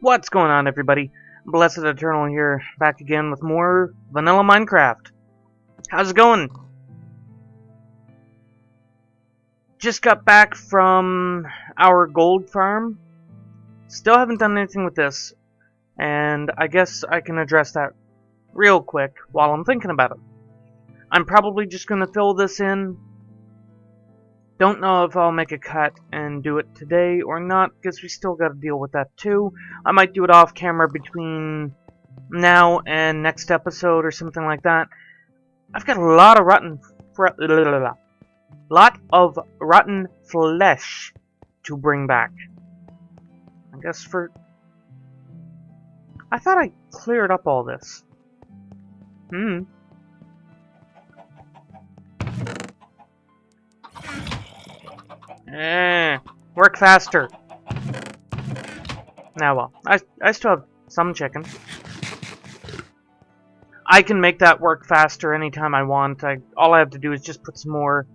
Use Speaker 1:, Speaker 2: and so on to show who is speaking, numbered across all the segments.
Speaker 1: What's going on, everybody? Blessed Eternal here, back again with more vanilla Minecraft. How's it going? Just got back from our gold farm. Still haven't done anything with this, and I guess I can address that real quick while I'm thinking about it. I'm probably just going to fill this in. Don't know if I'll make a cut and do it today or not, because we still got to deal with that too. I might do it off camera between now and next episode or something like that. I've got a lot of rotten flesh to bring back. I guess I thought I cleared up all this. Work faster. Now, well, I still have some chicken. I can make that work faster anytime I want. All I have to do is just put some more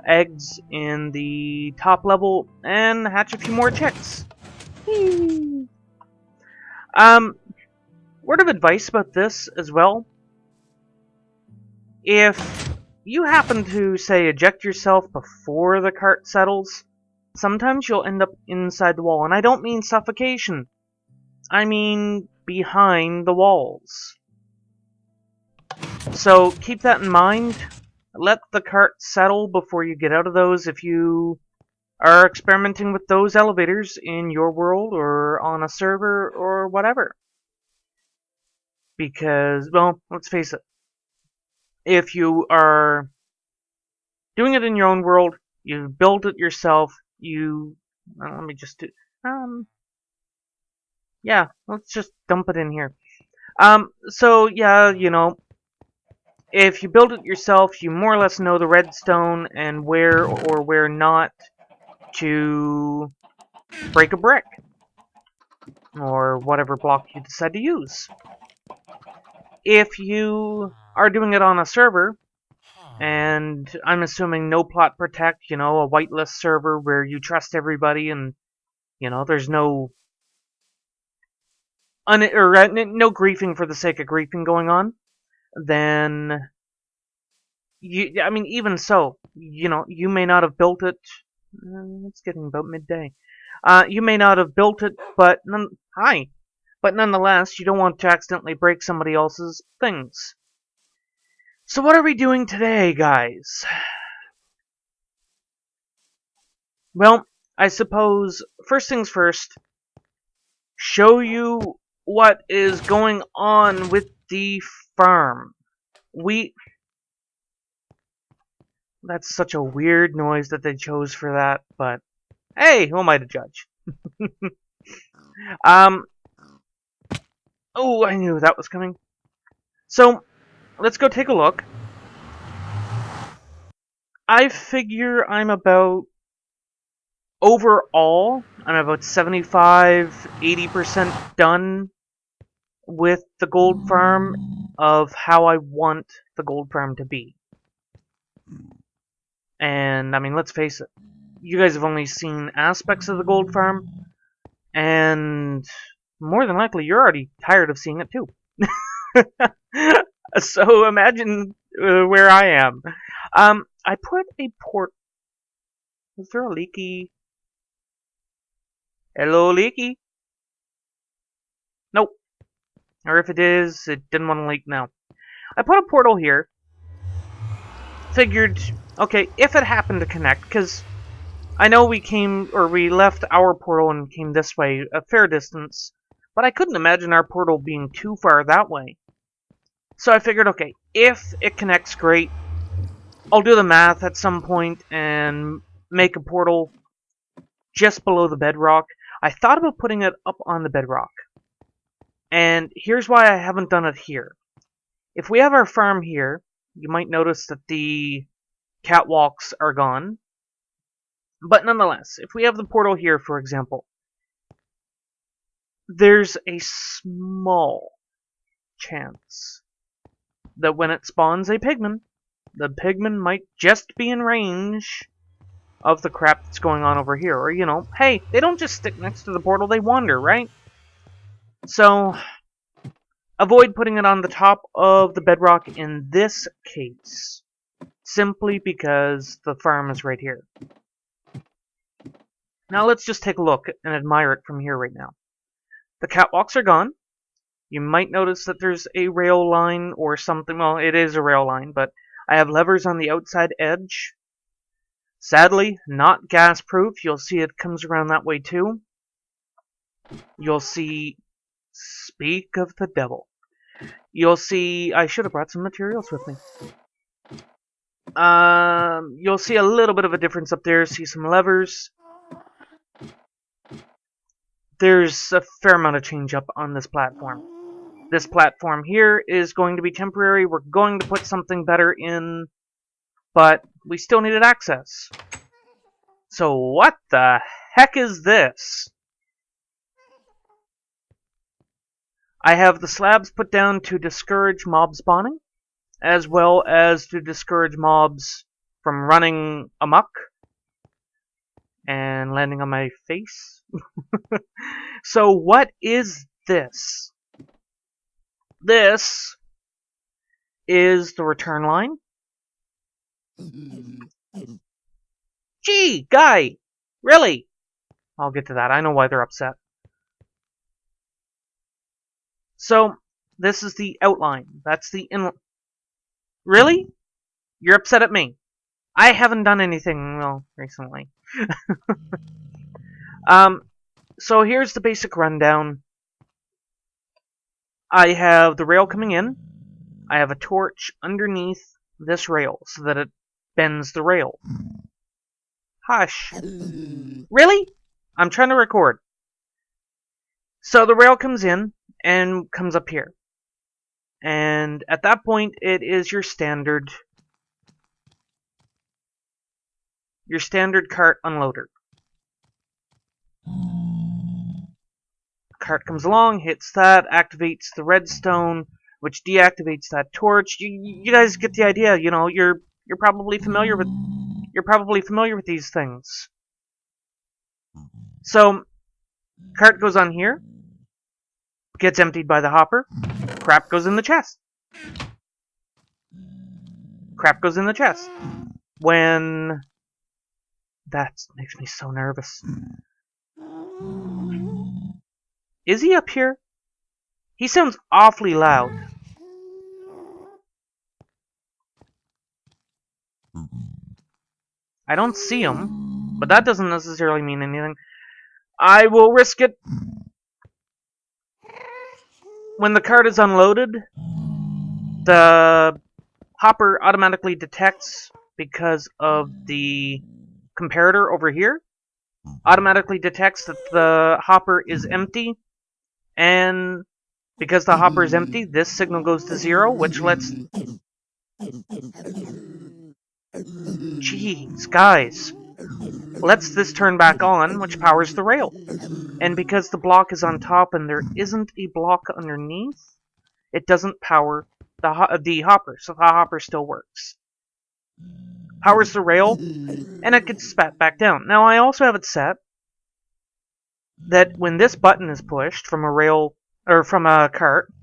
Speaker 1: eggs in the top level and hatch a few more chicks. Word of advice about this as well. If you happen to, say, eject yourself before the cart settles, sometimes you'll end up inside the wall. And I don't mean suffocation. I mean behind the walls. So keep that in mind. Let the cart settle before you get out of those if you are experimenting with those elevators in your world or on a server or whatever. Because, well, let's face it. If you are doing it in your own world, you build it yourself, let me just do, yeah, let's just dump it in here. So, yeah, you know, if you build it yourself, you more or less know the redstone and where or where not to break a brick. Or whatever block you decide to use. If you are doing it on a server, and I'm assuming no plot protect, you know, a whitelist server where you trust everybody and, you know, there's no griefing for the sake of griefing going on, then, even so, you know, you may not have built it, it's getting about midday, you may not have built it, but nonetheless, you don't want to accidentally break somebody else's things. So what are we doing today, guys? Well, I suppose, first things first, show you what is going on with the farm. That's such a weird noise that they chose for that, but hey, who am I to judge? Oh, I knew that was coming. So, let's go take a look. I figure I'm about 75-80% done with the gold farm of how I want the gold farm to be. And, I mean, let's face it. You guys have only seen aspects of the gold farm, and more than likely you're already tired of seeing it too. So imagine where I am. I put a port. Is there a leaky? Hello, leaky? Nope. Or if it is, it didn't want to leak now. I put a portal here. Figured, okay, if it happened to connect, because I know we left our portal and came this way a fair distance, but I couldn't imagine our portal being too far that way. So I figured, okay, if it connects, great. I'll do the math at some point and make a portal just below the bedrock. I thought about putting it up on the bedrock. And here's why I haven't done it here. If we have our farm here, you might notice that the catwalks are gone. But nonetheless, if we have the portal here, for example, there's a small chance that when it spawns a pigman, the pigman might just be in range of the crap that's going on over here. Or, you know, hey, they don't just stick next to the portal, they wander, right? So, avoid putting it on the top of the bedrock in this case, simply because the farm is right here. Now let's just take a look and admire it from here right now. The catwalks are gone. You might notice that there's a rail line or something. Well, it is a rail line, but I have levers on the outside edge. Sadly, not gas-proof. You'll see it comes around that way too. You'll see... Speak of the devil. You'll see... I should have brought some materials with me. You'll see a little bit of a difference up there. See some levers. There's a fair amount of change up on this platform. This platform here is going to be temporary. We're going to put something better in, but we still needed access. So what the heck is this? I have the slabs put down to discourage mob spawning, as well as to discourage mobs from running amok and landing on my face. So what is this? This is the return line. Gee, guy! Really? I'll get to that. I know why they're upset. So, this is the outline. That's the in... Really? You're upset at me? I haven't done anything, well, recently. So here's the basic rundown. I have the rail coming in. I have a torch underneath this rail so that it bends the rail. Hush. Really? I'm trying to record. So the rail comes in and comes up here. And at that point, it is your standard cart unloader. Cart comes along, hits that, activates the redstone, which deactivates that torch. You guys get the idea. You know, you're probably familiar with these things. So, cart goes on here, gets emptied by the hopper. Crap goes in the chest. Crap goes in the chest. When that makes me so nervous. Is he up here? He sounds awfully loud. I don't see him, but that doesn't necessarily mean anything. I will risk it. When the cart is unloaded, the hopper automatically detects, because of the comparator over here, automatically detects that the hopper is empty. And because the hopper is empty, this signal goes to 0, which lets... Jeez, guys. Lets this turn back on, which powers the rail. And because the block is on top and there isn't a block underneath, it doesn't power the hopper, so the hopper still works. Powers the rail, and it gets spat back down. Now, I also have it set that when this button is pushed from a rail, or from a cart,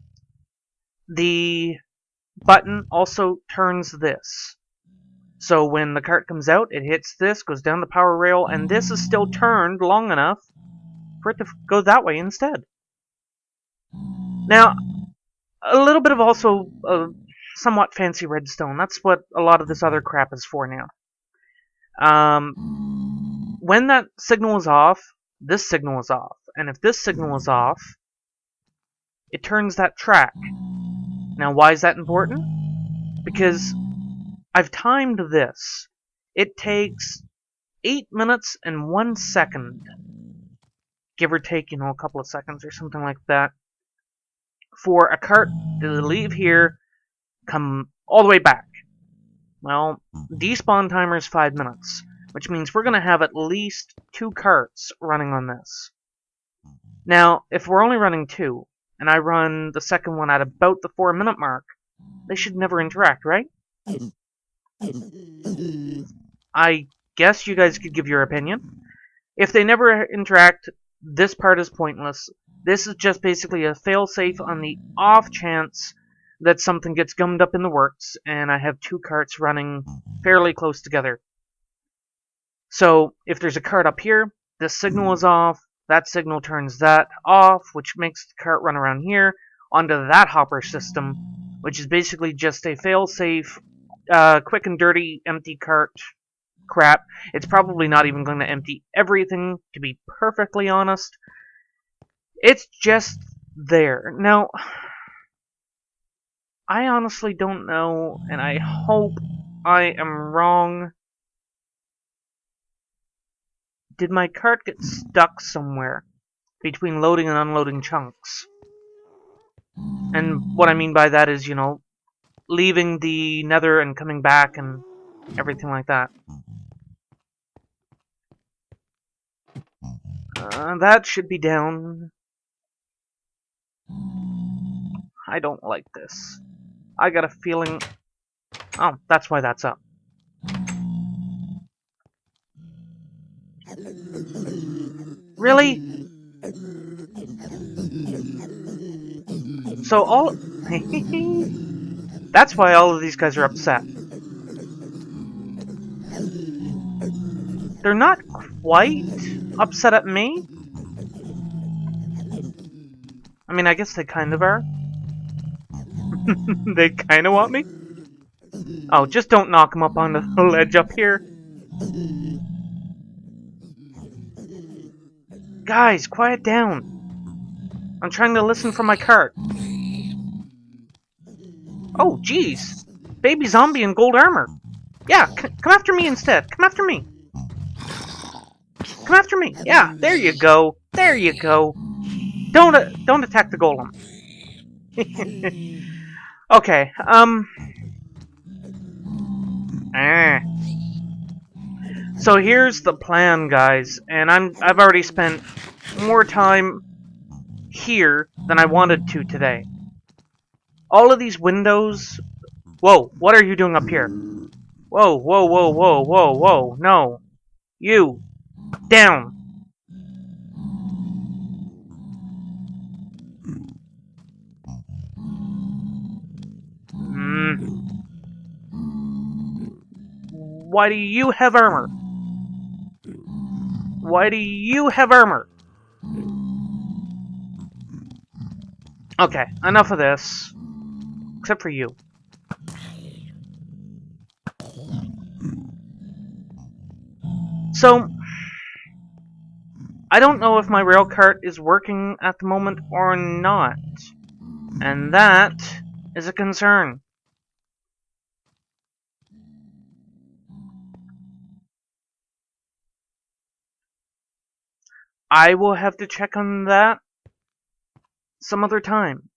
Speaker 1: the button also turns this. So when the cart comes out, it hits this, goes down the power rail, and this is still turned long enough for it to go that way instead. Now, a little bit of also somewhat fancy redstone. That's what a lot of this other crap is for now. When that signal is off, this signal is off. And if this signal is off, it turns that track. Now, why is that important? Because I've timed this. It takes 8 minutes and 1 second, give or take, you know, a couple of seconds or something like that, for a cart to leave here, come all the way back. Well, despawn timer is 5 minutes, which means we're going to have at least 2 carts running on this. Now, if we're only running 2, and I run the second one at about the 4-minute mark, they should never interact, right? I guess you guys could give your opinion. If they never interact, this part is pointless. This is just basically a failsafe on the off chance that something gets gummed up in the works, and I have two carts running fairly close together. So, if there's a cart up here, this signal is off, that signal turns that off, which makes the cart run around here, onto that hopper system, which is basically just a fail-safe, quick and dirty, empty cart crap. It's probably not even going to empty everything, to be perfectly honest. It's just there. Now, I honestly don't know, and I hope I am wrong. Did my cart get stuck somewhere between loading and unloading chunks? And what I mean by that is, you know, leaving the nether and coming back and everything like that. That should be down. I don't like this. I got a feeling... Oh, that's why that's up. Really? So all... That's why all of these guys are upset. They're not quite upset at me. I mean, I guess they kind of are. They kind of want me? Oh, just don't knock them up on the ledge up here. Guys, quiet down. I'm trying to listen for my cart. Oh, jeez. Baby zombie in gold armor. Yeah, come after me instead. Come after me. Come after me. Yeah, there you go. There you go. Don't attack the golem. Okay, So here's the plan, guys, and I've already spent more time here than I wanted to today. All of these windows... Whoa, what are you doing up here? Whoa, whoa, whoa, whoa, whoa, whoa, no. You. Down. Why do you have armor? Why do you have armor? Okay, enough of this. Except for you. So, I don't know if my rail cart is working at the moment or not. And that is a concern. I will have to check on that some other time.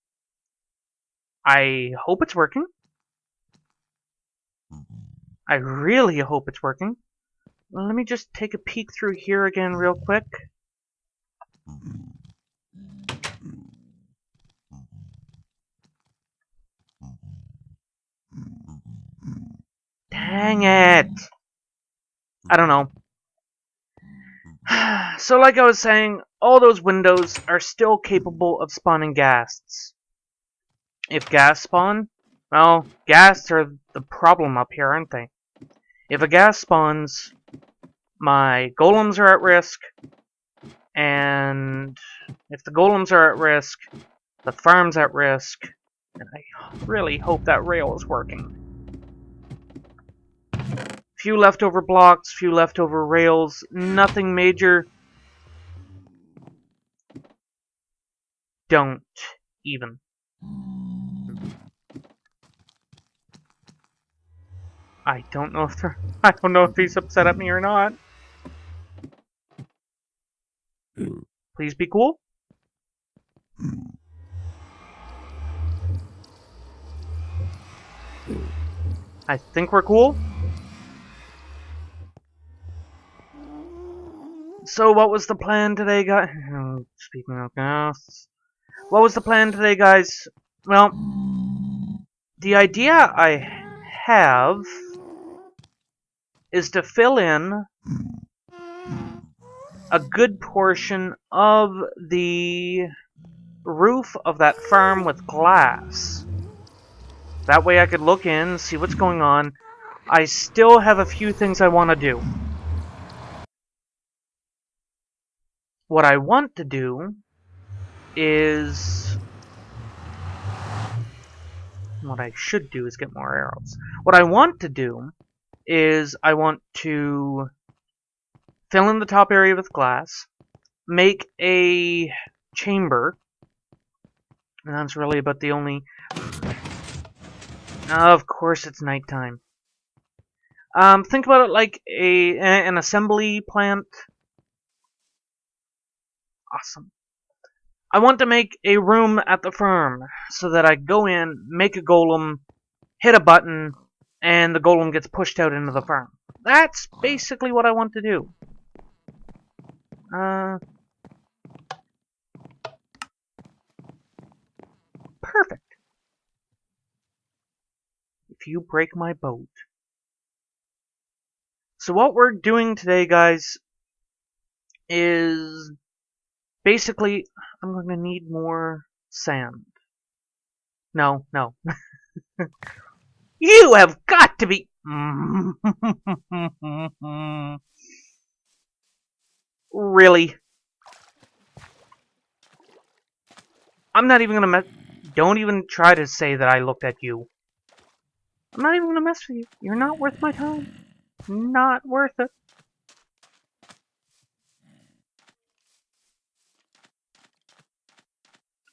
Speaker 1: I hope it's working. I really hope it's working. Let me just take a peek through here again real quick. Dang it! I don't know. So like I was saying, all those windows are still capable of spawning ghasts. If ghasts spawn, well, ghasts are the problem up here, aren't they? If a ghast spawns, my golems are at risk, and if the golems are at risk, the farm's at risk, and I really hope that rail is working. Few leftover blocks, few leftover rails, nothing major. Don't even. I don't know if he's upset at me or not. Please be cool. I think we're cool. So what was the plan today, guys? Speaking of ghasts, what was the plan today, guys? Well, the idea I have is to fill in a good portion of the roof of that farm with glass. That way I could look in, see what's going on. I still have a few things I want to do. What I want to do is... What I should do is get more arrows. What I want to do is I want to fill in the top area with glass, make a chamber, and that's really about the only... Of course it's nighttime. Think about it like an assembly plant. Awesome. I want to make a room at the farm so that I go in, make a golem, hit a button, and the golem gets pushed out into the farm. That's basically what I want to do. Perfect. If you break my boat. So what we're doing today, guys, is basically, I'm going to need more sand. No. You have got to be... Really? I'm not even going to mess... Don't even try to say that I looked at you. I'm not even going to mess with you. You're not worth my time. Not worth it.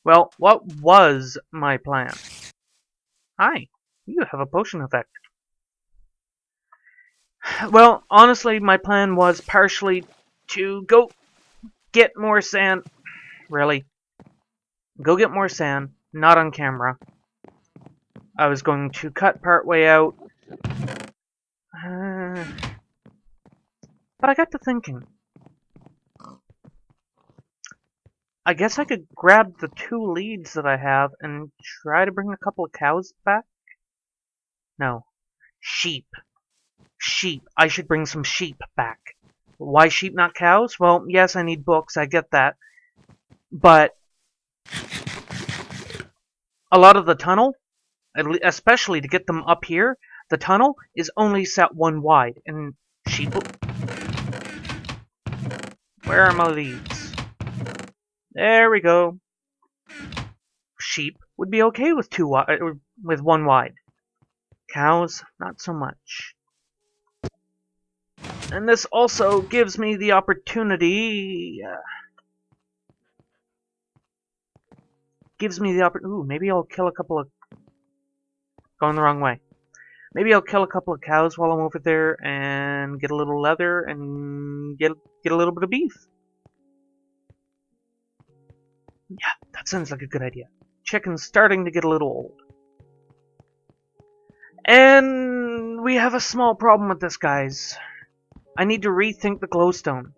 Speaker 1: Well, what was my plan? Hi, you have a potion effect. Well, honestly, my plan was partially to go get more sand. Really? Go get more sand, not on camera. I was going to cut part way out. But I got to thinking. I guess I could grab the 2 leads that I have and try to bring a couple of cows back? No. Sheep. Sheep. I should bring some sheep back. Why sheep, not cows? Well, yes, I need books, I get that. But a lot of the tunnel, especially to get them up here, the tunnel is only set 1 wide, and sheep... Where are my leads? There we go. Sheep would be okay with 2 wide, with 1 wide. Cows, not so much. And this also gives me the opportunity... Ooh, maybe I'll kill a couple of... Going the wrong way. Maybe I'll kill a couple of cows while I'm over there and get a little leather and get a little bit of beef. Yeah, that sounds like a good idea. Chicken's starting to get a little old. And we have a small problem with this, guys. I need to rethink the glowstone,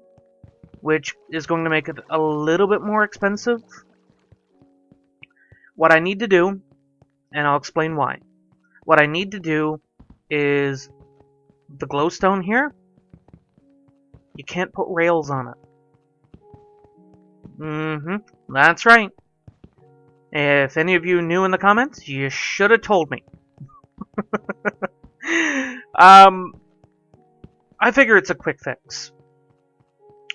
Speaker 1: which is going to make it a little bit more expensive. What I need to do, and I'll explain why. What I need to do is the glowstone here. You can't put rails on it. That's right. If any of you knew in the comments, you should have told me. I figure it's a quick fix.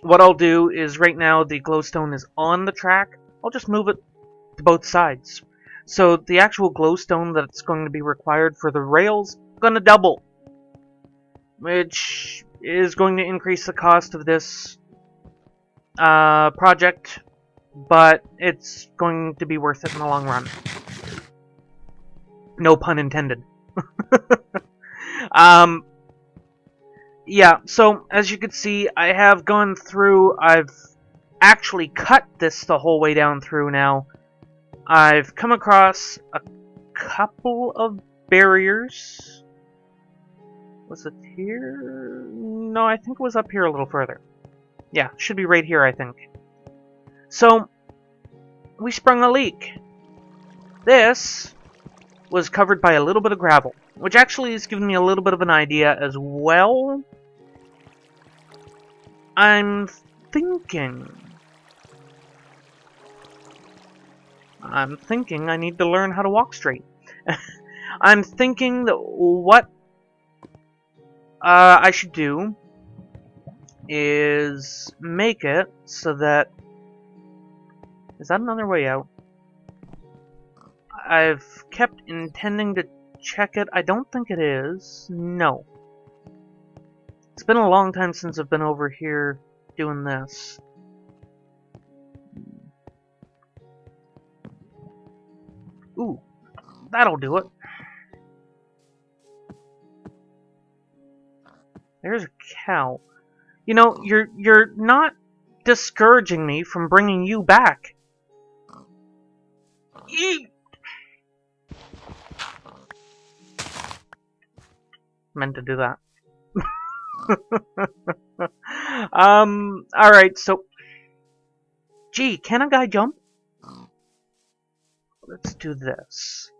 Speaker 1: What I'll do is right now the glowstone is on the track. I'll just move it to both sides. So the actual glowstone that's going to be required for the rails is going to double, which is going to increase the cost of this project, but it's going to be worth it in the long run. No pun intended. Yeah, so as you can see, I have gone through, I've actually cut this the whole way down through now. I've come across a couple of barriers. Was it here? No, I think it was up here a little further. Yeah, should be right here, I think. So, we sprung a leak. This was covered by a little bit of gravel, which actually has given me a little bit of an idea as well. I'm thinking... I'm thinking I need to learn how to walk straight. I'm thinking that what I should do is make it so that... Is that another way out? I've kept intending to check it. I don't think it is. No. It's been a long time since I've been over here doing this. Ooh, that'll do it. There's a cow. You know, you're not discouraging me from bringing you back. Eat. Meant to do that. Alright, so... Gee, can a guy jump? Let's do this.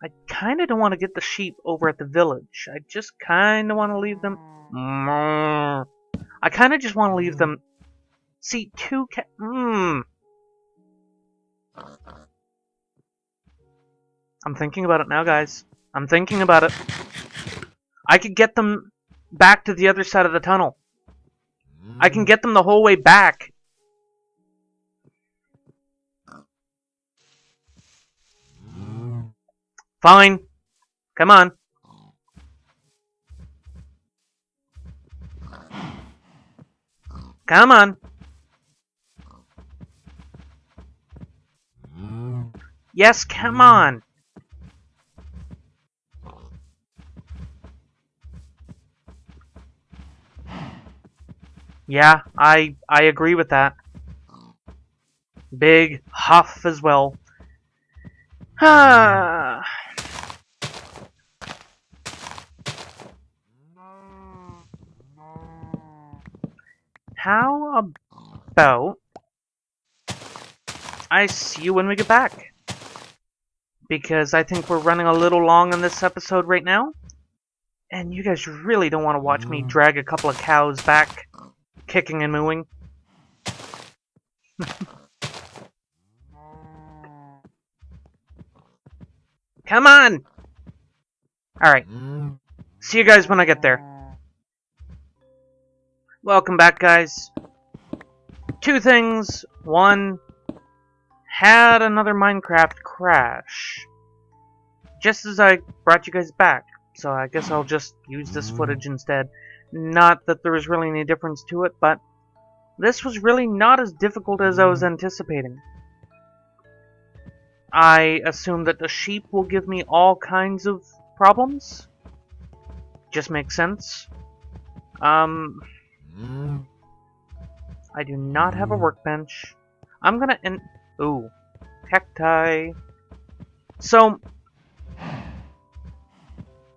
Speaker 1: I kinda don't want to get the sheep over at the village. I just kinda want to leave them... I kinda just want to leave them... See, two I'm thinking about it now, guys. I'm thinking about it. I could get them back to the other side of the tunnel. I can get them the whole way back. Fine. Come on. Come on. Yes, come on. Yeah, I agree with that. Big huff as well. How about I see you when we get back? Because I think we're running a little long on this episode right now. And you guys really don't want to watch me drag a couple of cows back, kicking and mooing. Come on! Alright. See you guys when I get there. Welcome back, guys. Two things. One, had another Minecraft crash. Just as I brought you guys back. So I guess I'll just use this footage instead. Not that there was really any difference to it, but this was really not as difficult as I was anticipating. I assume that the sheep will give me all kinds of problems. Just makes sense. I do not have a workbench. I'm gonna ooh. Cacti. So,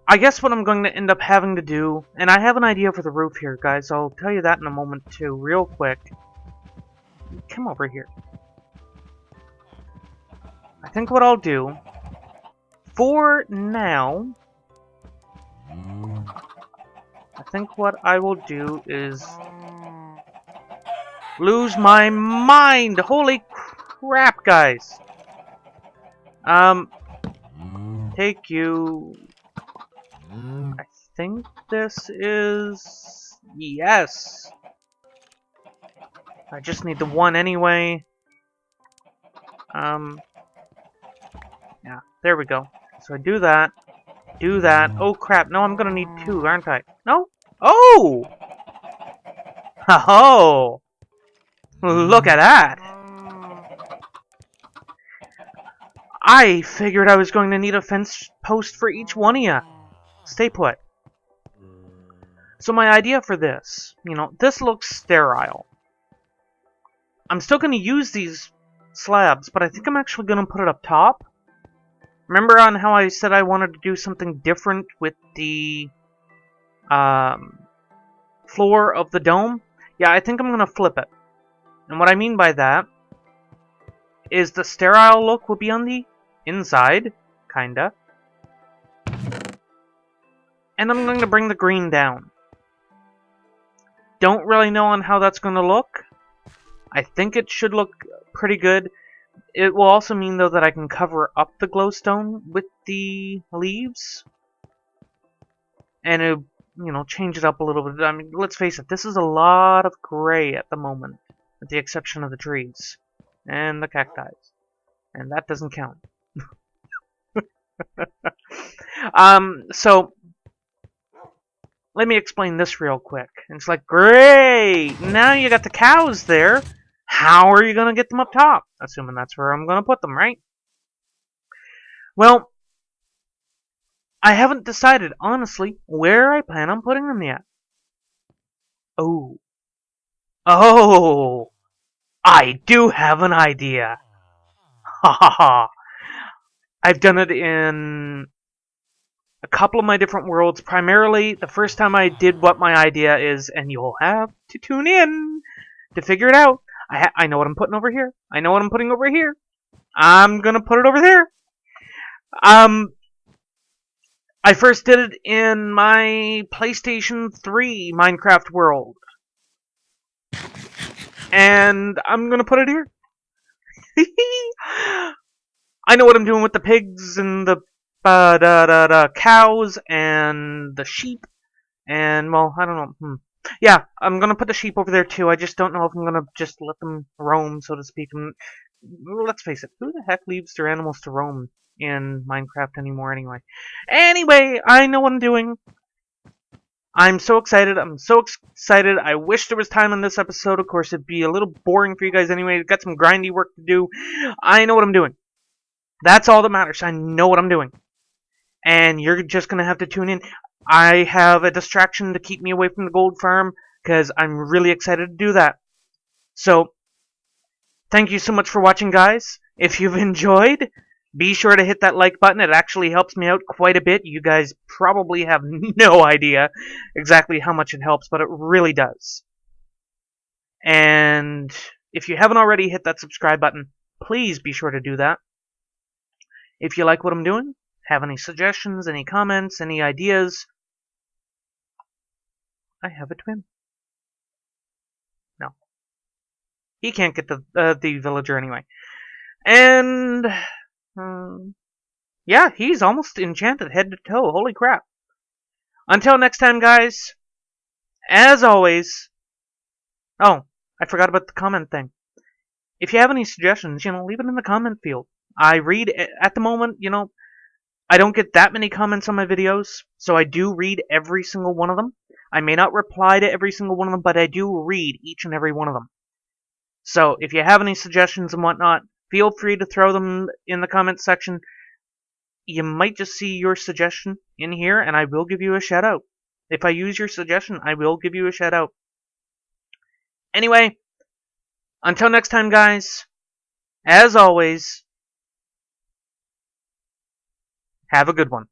Speaker 1: I guess what I'm going to end up having to do, and I have an idea for the roof here, guys. I'll tell you that in a moment, too, real quick. Come over here. I think what I'll do, for now, I think what I will do is lose my mind! Holy crap, guys! Take you... I think this is... Yes! I just need the one anyway. Yeah, there we go. So I do that. Do that. Oh crap, no, I'm gonna need two, aren't I? No? Oh! Oh! Look at that! I figured I was going to need a fence post for each one of you. Stay put. So my idea for this, you know, this looks sterile. I'm still going to use these slabs, but I think I'm actually going to put it up top. Remember on how I said I wanted to do something different with the floor of the dome? Yeah, I think I'm going to flip it. And what I mean by that is the sterile look will be on the inside, kinda. And I'm going to bring the green down. Don't really know on how that's going to look. I think it should look pretty good. It will also mean, though, that I can cover up the glowstone with the leaves. And it, change it up a little bit. I mean, let's face it, this is a lot of gray at the moment, with the exception of the trees and the cacti. And that doesn't count. So let me explain this real quick. It's like, great! Now you got the cows there. How are you going to get them up top? Assuming that's where I'm going to put them, right? Well, I haven't decided, honestly, where I plan on putting them yet. Oh. Oh! I do have an idea! Ha ha ha! I've done it in a couple of my different worlds. Primarily, the first time I did what my idea is, and you'll have to tune in to figure it out. I know what I'm putting over here. I know what I'm putting over here. I'm gonna put it over there. I first did it in my PlayStation 3 Minecraft world. And I'm gonna put it here. I know what I'm doing with the pigs and the cows and the sheep. And, well, I don't know. Yeah, I'm gonna put the sheep over there too. I just don't know if I'm gonna just let them roam, so to speak. And let's face it, who the heck leaves their animals to roam in Minecraft anymore anyway? Anyway, I know what I'm doing. I'm so excited. I'm so excited. I wish there was time in this episode. Of course, it'd be a little boring for you guys anyway. I've got some grindy work to do. I know what I'm doing. That's all that matters. I know what I'm doing. And you're just going to have to tune in. I have a distraction to keep me away from the gold farm because I'm really excited to do that. So, thank you so much for watching, guys. If you've enjoyed, be sure to hit that like button. It actually helps me out quite a bit. You guys probably have no idea exactly how much it helps, but it really does. And if you haven't already hit that subscribe button, please be sure to do that. If you like what I'm doing, have any suggestions, any comments, any ideas, I have a twin. No. He can't get the villager anyway. And, yeah, he's almost enchanted head to toe. Holy crap. Until next time, guys, as always... Oh, I forgot about the comment thing. If you have any suggestions, leave it in the comment field. I read, at the moment, I don't get that many comments on my videos, so I do read every single one of them. I may not reply to every single one of them, but I do read each and every one of them. So, if you have any suggestions and whatnot, feel free to throw them in the comments section. You might just see your suggestion in here, and I will give you a shout out. If I use your suggestion, I will give you a shout out. Anyway, until next time, guys, as always, have a good one.